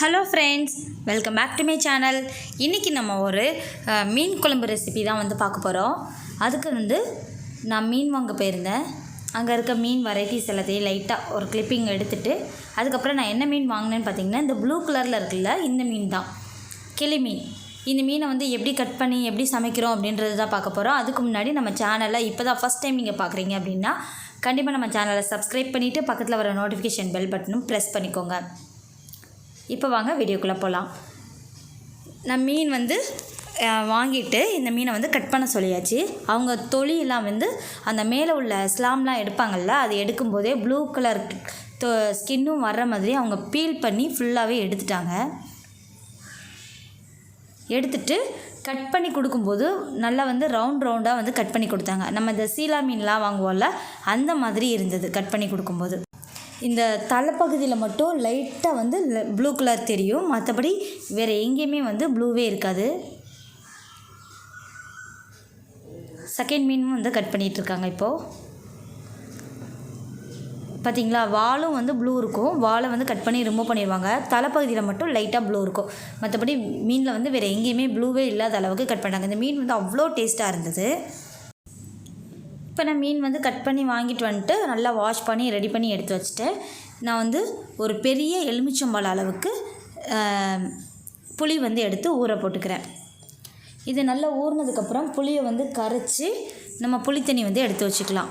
Hello friends, welcome back to my channel. இன்றைக்கி நம்ம ஒரு மீன் குழம்பு ரெசிபி தான் வந்து பார்க்க போகிறோம். அதுக்கு நான் மீன் வாங்க போயிருந்தேன். அங்கே இருக்க மீன் வெரைட்டிஸ் எல்லாத்தையும் லைட்டாக ஒரு கிளிப்பிங் எடுத்துகிட்டு அதுக்கப்புறம் நான் என்ன மீன் வாங்கினேன்னு பார்த்தீங்கன்னா, இந்த ப்ளூ கலரில் இருக்குல்ல, இந்த மீன் தான், கிளி மீன். இந்த மீனை எப்படி கட் பண்ணி எப்படி சமைக்கிறோம் அப்படின்றது தான் பார்க்க போகிறோம். அதுக்கு முன்னாடி நம்ம சேனலை இப்போ தான் ஃபஸ்ட் டைம் நீங்கள் பார்க்குறீங்க அப்படின்னா கண்டிப்பாக நம்ம சேனலை சப்ஸ்கிரைப் பண்ணிவிட்டு பக்கத்தில் வர நோட்டிஃபிகேஷன் பெல் பட்டனும் ப்ரெஸ் பண்ணிக்கோங்க. இப்போ வாங்க வீடியோக்குள்ளே போகலாம். நான் மீன் வாங்கிட்டு இந்த மீனை கட் பண்ண சொல்லியாச்சு. அவங்க தொலியெல்லாம் அந்த மேலே உள்ள ஸ்லாம்லாம் எடுப்பாங்கள்ல, அது எடுக்கும்போதே ப்ளூ கலர் ஸ்கின்னும் வர்ற மாதிரி அவங்க பீல் பண்ணி ஃபுல்லாகவே எடுத்துட்டாங்க. எடுத்துட்டு கட் பண்ணி கொடுக்கும்போது நல்லா ரவுண்டாக கட் பண்ணி கொடுத்தாங்க. நம்ம இந்த சீலா மீன்லாம் வாங்குவோம்ல, அந்த மாதிரி இருந்தது கட் பண்ணி கொடுக்கும்போது. இந்த தலைப்பகுதியில் மட்டும் லைட்டாக ப்ளூ கலர் தெரியும், மற்றபடி வேறு எங்கேயுமே ப்ளூவே இருக்காது. செகண்ட் மீனும் கட் பண்ணிகிட்ருக்காங்க. இப்போது பார்த்திங்களா, வாலும் ப்ளூ இருக்கும். வாலை கட் பண்ணி ரிமூவ் பண்ணிடுவாங்க. தலைப்பகுதியில் மட்டும் லைட்டாக ப்ளூ இருக்கும், மற்றபடி மீனில் வேறு எங்கேயுமே ப்ளூவே இல்லாத அளவுக்கு கட் பண்ணாங்க. இந்த மீன் அவ்வளோ டேஸ்ட்டாக இருந்தது. இப்போ நான் மீன் கட் பண்ணி வாங்கிட்டு வந்துட்டு நல்லா வாஷ் பண்ணி ரெடி பண்ணி எடுத்து வச்சுட்டேன். நான் ஒரு பெரிய எலுமிச்சம்பழம் அளவுக்கு புளி எடுத்து ஊற போட்டுக்கிறேன். இது நல்லா ஊறினதுக்கப்புறம் புளியை கரைச்சி நம்ம புளித்தண்ணி எடுத்து வச்சுக்கலாம்.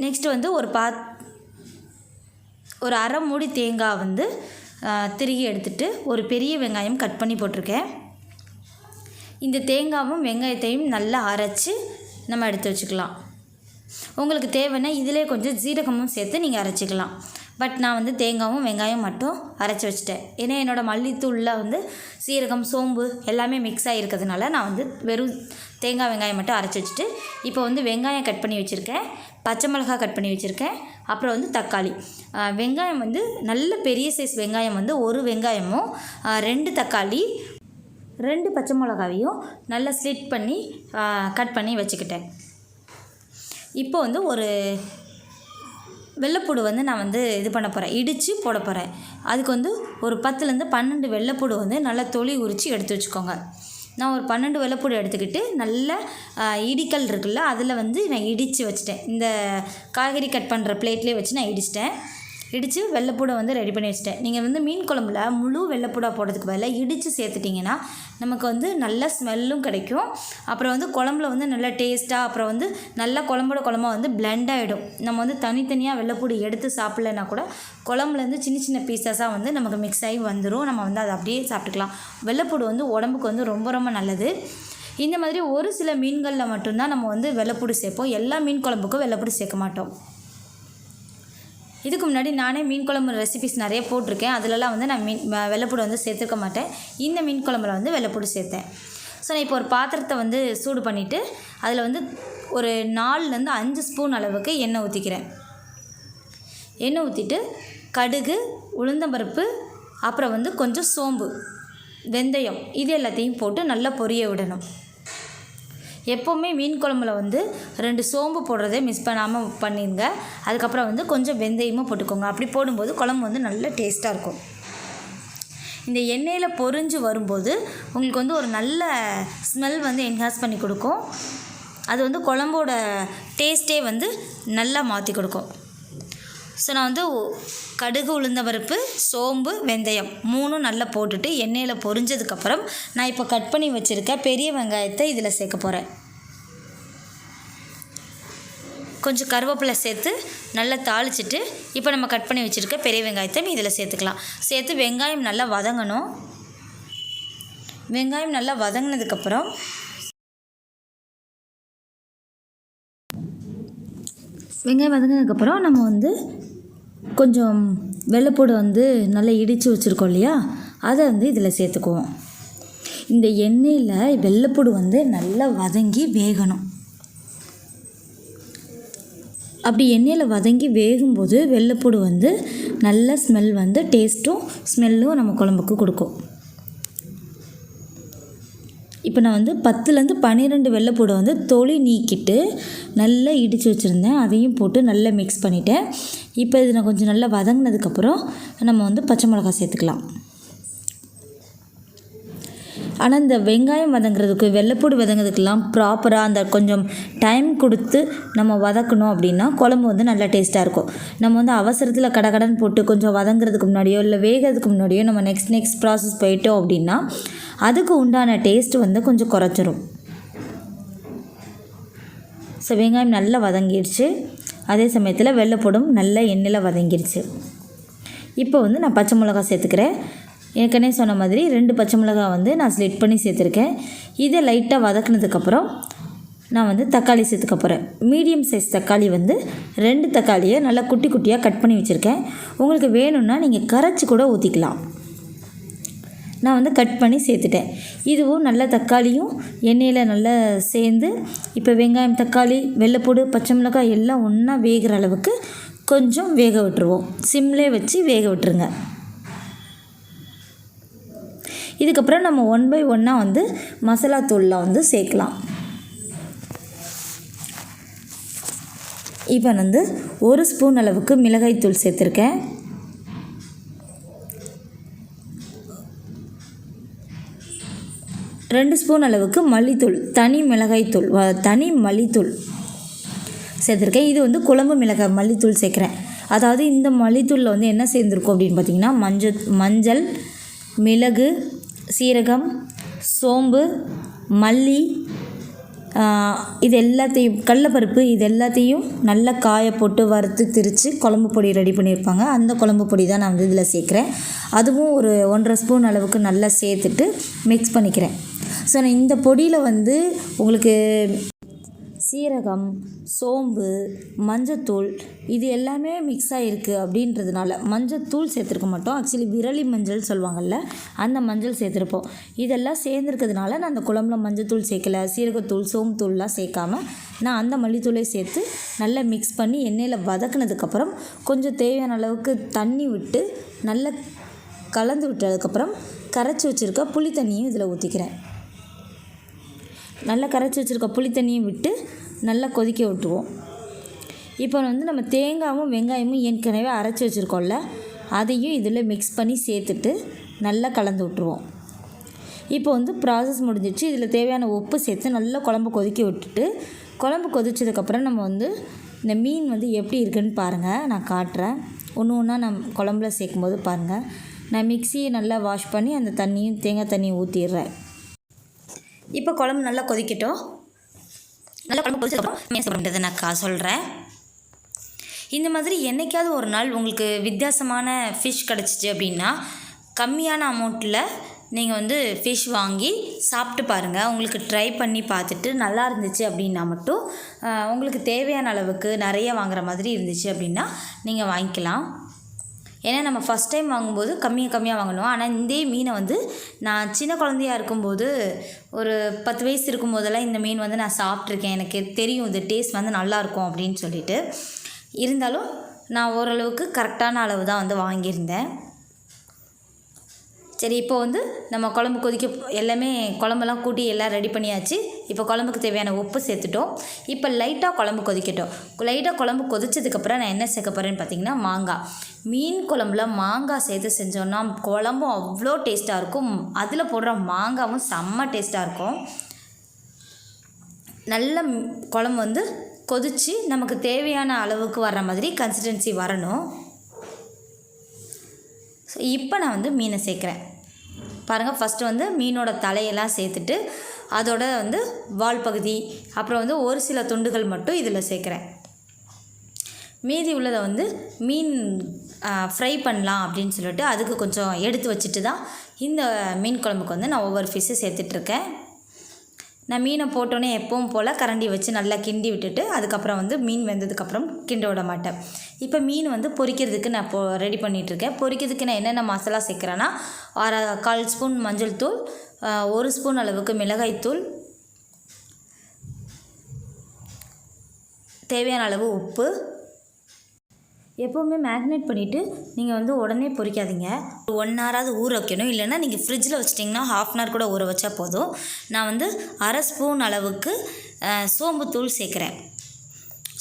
நெக்ஸ்ட்டு ஒரு அரை மூடி தேங்காய் திருகி எடுத்துகிட்டு ஒரு பெரிய வெங்காயம் கட் பண்ணி போட்டிருக்கேன். இந்த தேங்காயும் வெங்காயத்தையும் நல்லா அரைச்சி நம்ம எடுத்து வச்சுக்கலாம். உங்களுக்கு தேவைன்னா இதிலே கொஞ்சம் ஜீரகமும் சேர்த்து நீங்கள் அரைச்சிக்கலாம். பட் நான் தேங்காயும் வெங்காயம் மட்டும் அரைச்சி வச்சுட்டேன். ஏன்னா என்னோடய மல்லித்தூளில் சீரகம், சோம்பு எல்லாமே மிக்ஸ் ஆகிருக்கிறதுனால நான் வெறும் தேங்காய் வெங்காயம் மட்டும் அரைச்சி வச்சுட்டு இப்போ வெங்காயம் கட் பண்ணி வச்சுருக்கேன், பச்சை மிளகாய் கட் பண்ணி வச்சுருக்கேன், அப்புறம் தக்காளி. வெங்காயம் நல்ல பெரிய சைஸ் வெங்காயம் ஒரு வெங்காயமும் 2 தக்காளி 2 பச்சை மிளகாவையும் நல்லா ஸ்லிட் பண்ணி கட் பண்ணி வச்சுக்கிட்டேன். இப்போ ஒரு வெள்ளைப்பூடு நான் இது பண்ண போகிறேன், இடித்து போட போகிறேன். அதுக்கு ஒரு 10லேருந்து 12 வெள்ளைப்பூடு நல்லா தொலி உரித்து எடுத்து வச்சுக்கோங்க. நான் ஒரு 12 வெள்ளைப்பூடு எடுத்துக்கிட்டு நல்ல இடிக்கல் இருக்குல்ல, அதில் நான் இடித்து வச்சுட்டேன். இந்த காய்கறி கட் பண்ணுற பிளேட்லேயே வச்சு நான் இடித்து வெள்ளைப்பூடை ரெடி பண்ணி வச்சுட்டேன். நீங்கள் மீன் குழம்புல முழு வெள்ளைப்பூடாக போடுறதுக்கு பதிலாக இடித்து சேர்த்துட்டிங்கன்னா நமக்கு நல்ல ஸ்மெல்லும் கிடைக்கும். அப்புறம் குழம்புல நல்லா டேஸ்ட்டாக, அப்புறம் நல்லா குழம்போட குழம்பா பிளெண்ட் ஆகிடும். நம்ம தனித்தனியாக வெள்ளைப்பூடு எடுத்து சாப்பிட்லன்னா கூட குழம்புலேருந்து சின்ன சின்ன பீசஸாக நமக்கு மிக்ஸ் ஆகி வந்துடும். நம்ம அதை அப்படியே சாப்பிட்டுக்கலாம். வெள்ளைப்பூடு உடம்புக்கு ரொம்ப ரொம்ப நல்லது. இந்த மாதிரி ஒரு சில மீன்களில் மட்டும்தான் நம்ம வெள்ளைப்பூடு சேர்ப்போம். எல்லா மீன் குழம்புக்கும் வெள்ளைப்பூடு சேர்க்க மாட்டோம். இதுக்கு முன்னாடி நானே மீன் குழம்பு ரெசிபிஸ் நிறைய போட்டிருக்கேன். அதிலலாம் நான் வெள்ளைப்பூடு சேர்த்துக்க மாட்டேன். இந்த மீன் குழம்புல வெள்ளைப்பூடு சேர்த்தேன். ஸோ நான் இப்போ ஒரு பாத்திரத்தை சூடு பண்ணிவிட்டு அதில் ஒரு 4லேருந்து 5 ஸ்பூன் அளவுக்கு எண்ணெய் ஊற்றிக்கிறேன். எண்ணெய் ஊற்றிட்டு கடுகு, உளுந்தம்பருப்பு, அப்புறம் கொஞ்சம் சோம்பு, வெந்தயம், இது எல்லாத்தையும் போட்டு நல்லா பொரிய விடணும். எப்போவுமே மீன் குழம்புல 2 சோம்பு போடுறதே மிஸ் பண்ணாமல் பண்ணிடுங்க. அதுக்கப்புறம் கொஞ்சம் வெந்தயமும் போட்டுக்கோங்க. அப்படி போடும்போது குழம்பு நல்ல டேஸ்ட்டாக இருக்கும். இந்த எண்ணெயில் பொரிஞ்சு வரும்போது உங்களுக்கு ஒரு நல்ல ஸ்மெல் என்ஹான்ஸ் பண்ணி கொடுக்கும். அது குழம்போட டேஸ்ட்டே நல்லா மாற்றி கொடுக்கும். ஸோ நான் கடுகு, உளுந்தம்பருப்பு, சோம்பு, வெந்தயம் 3 நல்லா போட்டுட்டு எண்ணெயில் பொரிஞ்சதுக்கப்புறம் நான் இப்போ கட் பண்ணி வச்சுருக்க பெரிய வெங்காயத்தை இதில் சேர்க்க போகிறேன். கொஞ்சம் கருவேப்பிலை சேர்த்து நல்லா தாளிச்சிட்டு இப்போ நம்ம கட் பண்ணி வச்சுருக்க பெரிய வெங்காயத்தை இதில் சேர்த்துக்கலாம். சேர்த்து வெங்காயம் நல்லா வதங்கணும். வெங்காயம் நல்லா வதங்கினதுக்கப்புறம் நம்ம கொஞ்சம் வெள்ளைப்பூடு நல்லா இடித்து வச்சுருக்கோம் இல்லையா, அதை இதில் சேர்த்துக்குவோம். இந்த எண்ணெயில் வெள்ளைப்பூடு நல்லா வதங்கி வேகணும். அப்படி எண்ணெயில் வதங்கி வேகும்போது வெள்ளைப்பூடு நல்ல ஸ்மெல் டேஸ்ட்டும் ஸ்மெல்லும் நம்ம குழம்புக்கு கொடுக்கும். இப்போ நான் வந்து 10லேருந்து 12 வெள்ளைப்பூடை வந்து தொளி நீக்கிட்டு நல்லா இடித்து வச்சுருந்தேன். அதையும் போட்டு நல்லா மிக்ஸ் பண்ணிவிட்டேன். இப்போ இது நான் கொஞ்சம் நல்லா வதங்கினதுக்கப்புறம் நம்ம வந்து பச்சை மிளகாய் சேர்த்துக்கலாம். ஆனால் இந்த வெங்காயம் வதங்குறதுக்கு வெள்ளைப்பூடு வதங்குறதுக்கெல்லாம் ப்ராப்பராக அந்த கொஞ்சம் டைம் கொடுத்து நம்ம வதக்கணும் அப்படின்னா குழம்பு வந்து நல்லா டேஸ்ட்டாக இருக்கும். நம்ம வந்து அவசரத்தில் கடகடன்னு போட்டு கொஞ்சம் வதங்குறதுக்கு முன்னாடியோ இல்லை வேகிறதுக்கு முன்னாடியோ நம்ம நெக்ஸ்ட் ப்ராசஸ் போயிட்டோம் அப்படின்னா அதுக்கு உண்டான டேஸ்ட்டு வந்து கொஞ்சம் குறைச்சிரும். ஸோ வெங்காயம் நல்லா வதங்கிடுச்சு. அதே சமயத்தில் வெள்ளைப்பூடும் நல்லா எண்ணெயில் வதங்கிடுச்சு. இப்போ வந்து நான் பச்சை மிளகாய் சேர்த்துக்கிறேன். ஏற்கனவே சொன்ன மாதிரி 2 பச்சை மிளகாய் வந்து நான் ஸ்லிட் பண்ணி சேர்த்துருக்கேன். இதை லைட்டாக வதக்குனதுக்கப்புறம் நான் வந்து தக்காளி சேர்த்துக்க போகிறேன். மீடியம் சைஸ் தக்காளி வந்து 2 தக்காளியை நல்லா குட்டி குட்டியாக கட் பண்ணி வச்சுருக்கேன். உங்களுக்கு வேணும்னா நீங்கள் கரைச்சி கூட ஊற்றிக்கலாம். நான் வந்து கட் பண்ணி சேர்த்துட்டேன். இதுவும் நல்லா தக்காளியும் எண்ணெயில் நல்லா சேர்ந்து இப்போ வெங்காயம் தக்காளி வெள்ளைப்பூடு பச்சை மிளகாய் எல்லாம் ஒன்றா வேகிற அளவுக்கு கொஞ்சம் வேக விட்டுருவோம். சிம்லே வச்சு வேக விட்டுருங்க. இதுக்கப்புறம் நம்ம 1 by 1 வந்து மசாலா தூள்லாம் வந்து சேர்க்கலாம். இப்போ வந்து 1 ஸ்பூன் அளவுக்கு மிளகாய் தூள் சேர்த்துருக்கேன். 2 ஸ்பூன் அளவுக்கு மல்லித்தூள் தனி மிளகாய்த்தூள் தனி மல்லித்தூள் சேர்த்துருக்கேன். இது வந்து குழம்பு மிளகாய் மல்லித்தூள் சேர்க்குறேன். அதாவது இந்த மல்லித்தூளில் வந்து என்ன சேர்ந்துருக்கும் அப்படின்னு பார்த்திங்கன்னா மஞ்சள் மிளகு சீரகம் சோம்பு மல்லி இது எல்லாத்தையும் கடலைப்பருப்பு இது எல்லாத்தையும் நல்லா காய போட்டு வறுத்து திரித்து குழம்பு பொடி ரெடி பண்ணியிருப்பாங்க. அந்த குழம்பு பொடி தான் நான் வந்து இதில் சேர்க்குறேன். அதுவும் ஒரு 1.5 ஸ்பூன் அளவுக்கு நல்லா சேர்த்துட்டு மிக்ஸ் பண்ணிக்கிறேன். ஸோ நான் இந்த பொடியில் வந்து உங்களுக்கு சீரகம் சோம்பு மஞ்சத்தூள் இது எல்லாமே மிக்ஸ் ஆகிருக்கு அப்படின்றதுனால மஞ்சத்தூள் சேர்த்துருக்க மாட்டோம். ஆக்சுவலி விரலி மஞ்சள் சொல்லுவாங்கள்ல அந்த மஞ்சள் சேர்த்துருப்போம். இதெல்லாம் சேர்ந்துருக்கிறதுனால நான் அந்த குழம்புல மஞ்சத்தூள் சேர்க்கலை சீரகத்தூள் சோம்புத்தூள்லாம் சேர்க்காம நான் அந்த மல்லித்தூளை சேர்த்து நல்லா மிக்ஸ் பண்ணி எண்ணெயில் வதக்குனதுக்கப்புறம் கொஞ்சம் தேவையான அளவுக்கு தண்ணி விட்டு நல்லா கலந்து விட்டதுக்கப்புறம் கரைச்சி வச்சுருக்க புளி தண்ணியும் இதில் ஊற்றிக்கிறேன். நல்லா கரைச்சி வச்சுருக்க புளி தண்ணியும் விட்டு நல்லா கொதிக்க விட்டுருவோம். இப்போ வந்து நம்ம தேங்காயும் வெங்காயமும் ஏற்கனவே அரைச்சி வச்சுருக்கோம்ல அதையும் இதில் மிக்ஸ் பண்ணி சேர்த்துட்டு நல்லா கலந்து விட்டுருவோம். இப்போ வந்து ப்ராசஸ் முடிஞ்சிடுச்சு. இதில் தேவையான உப்பு சேர்த்து நல்லா குழம்பு கொதிக்க விட்டுட்டு குழம்பு கொதிச்சதுக்கப்புறம் நம்ம வந்து இந்த மீன் வந்து எப்படி இருக்குன்னு பாருங்கள். நான் காட்டுறேன். ஒன்று ஒன்றா நான் குழம்புல சேர்க்கும்போது பாருங்கள். நான் மிக்சியை நல்லா வாஷ் பண்ணி அந்த தண்ணியும் தேங்காய் தண்ணியும் ஊற்றிடுறேன். இப்போ குழம்பு நல்லா கொதிக்கட்டும். நல்லா குழம்பு கொதிச்சதுக்கப்புறம் மீன் சாப்பிட்றதை நான் சொல்கிறேன். இந்த மாதிரி என்றைக்காவது ஒரு நாள் உங்களுக்கு வித்தியாசமான ஃபிஷ் கிடச்சிச்சு அப்படின்னா கம்மியான அமௌண்ட்டில் நீங்கள் வந்து ஃபிஷ் வாங்கி சாப்பிட்டு பாருங்கள். உங்களுக்கு ட்ரை பண்ணி பார்த்துட்டு நல்லா இருந்துச்சு அப்படின்னா மட்டும் உங்களுக்கு தேவையான அளவுக்கு நிறைய வாங்குற மாதிரி இருந்துச்சு அப்படின்னா நீங்கள் வாங்கிக்கலாம். ஏன்னா நம்ம ஃபஸ்ட் டைம் வாங்கும்போது கம்மியாக வாங்கணும். ஆனால் இந்த மீனை வந்து நான் சின்ன குழந்தையாக இருக்கும்போது ஒரு 10 வயசு இருக்கும்போதெல்லாம் இந்த மீன் வந்து நான் சாப்பிட்ருக்கேன். எனக்கு தெரியும் இந்த டேஸ்ட் வந்து நல்லாயிருக்கும் அப்படின்னு சொல்லிட்டு. இருந்தாலும் நான் ஓரளவுக்கு கரெக்டான அளவு தான் வந்து வாங்கியிருந்தேன். சரி, இப்போ வந்து நம்ம குழம்பு கொதிக்க எல்லாமே குழம்பெல்லாம் கூட்டி எல்லாம் ரெடி பண்ணியாச்சு. இப்போ குழம்புக்கு தேவையான உப்பு சேர்த்துட்டோம். இப்போ லைட்டாக குழம்பு கொதிக்கட்டும். லைட்டாக குழம்பு கொதிச்சதுக்கப்புறம் நான் என்ன சேர்க்க போகிறேன்னு பார்த்தீங்கன்னா மாங்காய். மீன் குழம்புல மாங்காய் சேர்த்து செஞ்சோன்னா குழம்பும் அவ்வளோ டேஸ்ட்டாக இருக்கும். அதில் போடுற மாங்காவும் செம்ம டேஸ்ட்டாக இருக்கும். நல்ல குழம்பு வந்து கொதித்து நமக்கு தேவையான அளவுக்கு வர்ற மாதிரி கன்சிஸ்டன்சி வரணும். ஸோ இப்போ நான் வந்து மீனை சேர்க்குறேன். பாருங்கள், ஃபஸ்ட்டு வந்து மீனோட தலையெல்லாம் சேர்த்துட்டு அதோட வந்து வால் பகுதி அப்புறம் வந்து ஒரு சில துண்டுகள் மட்டும் இதில் சேர்க்குறேன். மீதி உள்ளதை வந்து மீன் ஃப்ரை பண்ணலாம் அப்படின்னு சொல்லிட்டு அதுக்கு கொஞ்சம் எடுத்து வச்சுட்டு தான் இந்த மீன் குழம்புக்கு வந்து நான் ஒவ்வொரு ஃபிஷ்ஷு சேர்த்துட்ருக்கேன். நான் மீனை போட்டோன்னே எப்பவும் போல் கரண்டி வச்சு நல்லா கிண்டி விட்டுட்டு அதுக்கப்புறம் வந்து மீன் வெந்ததுக்கப்புறம் கிண்ட விட மாட்டேன். இப்போ மீன் வந்து பொரிக்கிறதுக்கு நான் ரெடி பண்ணிகிட்ருக்கேன். பொரிக்கிறதுக்கு நான் என்னென்ன மசாலா சேர்க்குறேன்னா 1/4 ஸ்பூன் மஞ்சள் தூள், 1 ஸ்பூன் அளவுக்கு மிளகாய்த்தூள், தேவையான அளவு உப்பு, எப்போவுமே மேக்னேட் பண்ணிவிட்டு நீங்கள் வந்து உடனே பொரிக்காதீங்க. 1 ஹவராவது ஊற வைக்கணும். இல்லைன்னா நீங்கள் ஃப்ரிட்ஜில் வச்சிட்டிங்கன்னா 1/2 hour கூட ஊற வச்சா போதும். நான் வந்து 1/2 ஸ்பூன் அளவுக்கு சோம்புத்தூள் சேர்க்குறேன்.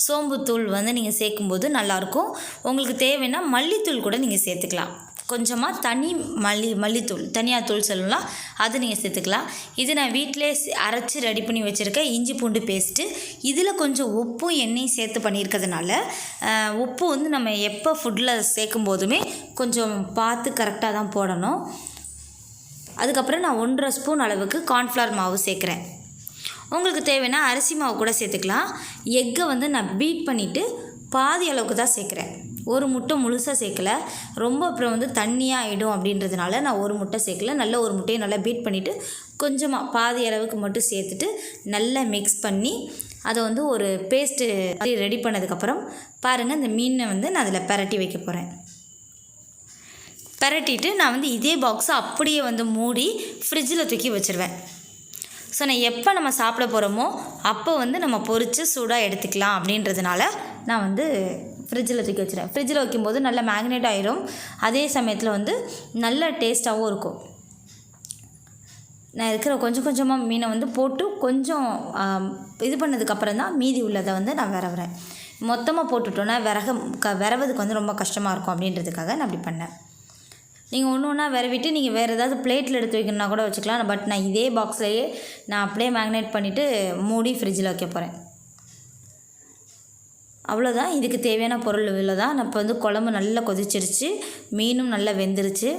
சோம்புத்தூள் வந்து நீங்கள் சேர்க்கும்போது நல்லாயிருக்கும். உங்களுக்கு தேவைன்னா மல்லித்தூள் கூட நீங்கள் சேர்த்துக்கலாம். கொஞ்சமாக தனி மல்லித்தூள் தனியாத்தூள் சொல்லலாம், அது நீங்கள் சேர்த்துக்கலாம். இது நான் வீட்டிலே அரைச்சி ரெடி பண்ணி வச்சுருக்கேன் இஞ்சி பூண்டு பேஸ்ட்டு. இதில் கொஞ்சம் உப்பும் எண்ணெயும் சேர்த்து பண்ணியிருக்கிறதுனால உப்பு வந்து நம்ம எப்போ ஃபுட்டில் சேர்க்கும் போதுமே கொஞ்சம் பார்த்து கரெக்டாக தான் போடணும். அதுக்கப்புறம் நான் 1.5 ஸ்பூன் அளவுக்கு கார்ன்ஃப்ளவர் மாவு சேர்க்குறேன். உங்களுக்கு தேவைன்னா அரிசி மாவு கூட சேர்த்துக்கலாம். எக்கை வந்து நான் பீட் பண்ணிவிட்டு பாதி அளவுக்கு தான் சேர்க்குறேன். ஒரு முட்டை முழுசாக சேர்க்கலை, ரொம்ப அப்புறம் வந்து தண்ணியாக ஆகிடும் அப்படின்றதுனால நான் ஒரு முட்டை சேர்க்கல. நல்ல ஒரு முட்டையை நல்லா பீட் பண்ணிவிட்டு கொஞ்சமாக பாதி அளவுக்கு மட்டும் சேர்த்துட்டு நல்லா மிக்ஸ் பண்ணி அதை வந்து ஒரு பேஸ்ட்டு ரெடி பண்ணதுக்கப்புறம் பாருங்கள், இந்த மீனை வந்து நான் அதில் பிரட்டி வைக்க போகிறேன். பிரட்டிட்டு நான் வந்து இதே பாக்ஸை அப்படியே வந்து மூடி ஃப்ரிட்ஜில் தூக்கி வச்சுருவேன். ஸோ நான் எப்போ நம்ம சாப்பிட போகிறோமோ அப்போ வந்து நம்ம பொரித்து சூடாக எடுத்துக்கலாம் அப்படின்றதுனால நான் வந்து ஃப்ரிட்ஜில் தூக்கி வச்சுருவேன். ஃப்ரிட்ஜில் வைக்கும்போது நல்லா மேக்னேட் ஆகிரும். அதே சமயத்தில் வந்து நல்ல டேஸ்ட்டாகவும் இருக்கும். நான் இருக்கிற கொஞ்சம் கொஞ்சமாக மீனை வந்து போட்டு கொஞ்சம் இது பண்ணதுக்கப்புறம் தான் மீதி உள்ளதை வந்து நான் விரவுறேன். மொத்தமாக போட்டுட்டோன்னா விரவதுக்கு வந்து ரொம்ப கஷ்டமாக இருக்கும் அப்படின்றதுக்காக நான் அப்படி பண்ணேன். நீங்கள் ஒன்று ஒன்றா விரவிட்டு நீங்கள் வேறு ஏதாவது பிளேட்டில் எடுத்து வைக்கணுன்னா கூட வச்சுக்கலாம். பட் நான் இதே பாக்ஸ்லேயே நான் அப்படியே மேக்னேட் பண்ணிவிட்டு மூடி ஃப்ரிட்ஜில் வைக்க போகிறேன். அவ்வளோதான். இதுக்கு தேவையான பொருள் இவ்வளோ தான். நான் இப்போ வந்து குழம்பு நல்லா கொதிச்சிருச்சு, மீனும் நல்லா வெந்துருச்சு.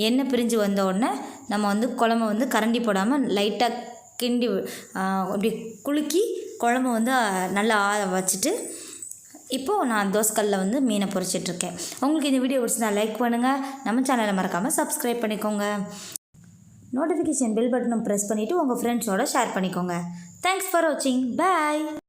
எண்ணெய் பிரிஞ்சு வந்த உடனே நம்ம வந்து குழம்பு வந்து கரண்டி போடாமல் லைட்டாக கிண்டி அப்படி குலுக்கி குழம்பு வந்து நல்லா வச்சுட்டு இப்போது நான் தோசைக்கல்லில் வந்து மீனை பொரிச்சிட்ருக்கேன். உங்களுக்கு இந்த வீடியோ பிடிச்சிருந்தா லைக் பண்ணுங்கள், நம்ம சேனலை மறக்காமல் சப்ஸ்கிரைப் பண்ணிக்கோங்க. நோட்டிஃபிகேஷன் பெல் பட்டனும் ப்ரெஸ் பண்ணிவிட்டு உங்கள் ஃப்ரெண்ட்ஸோடு ஷேர் பண்ணிக்கோங்க. தேங்க்ஸ் ஃபார் வாட்சிங். பாய்.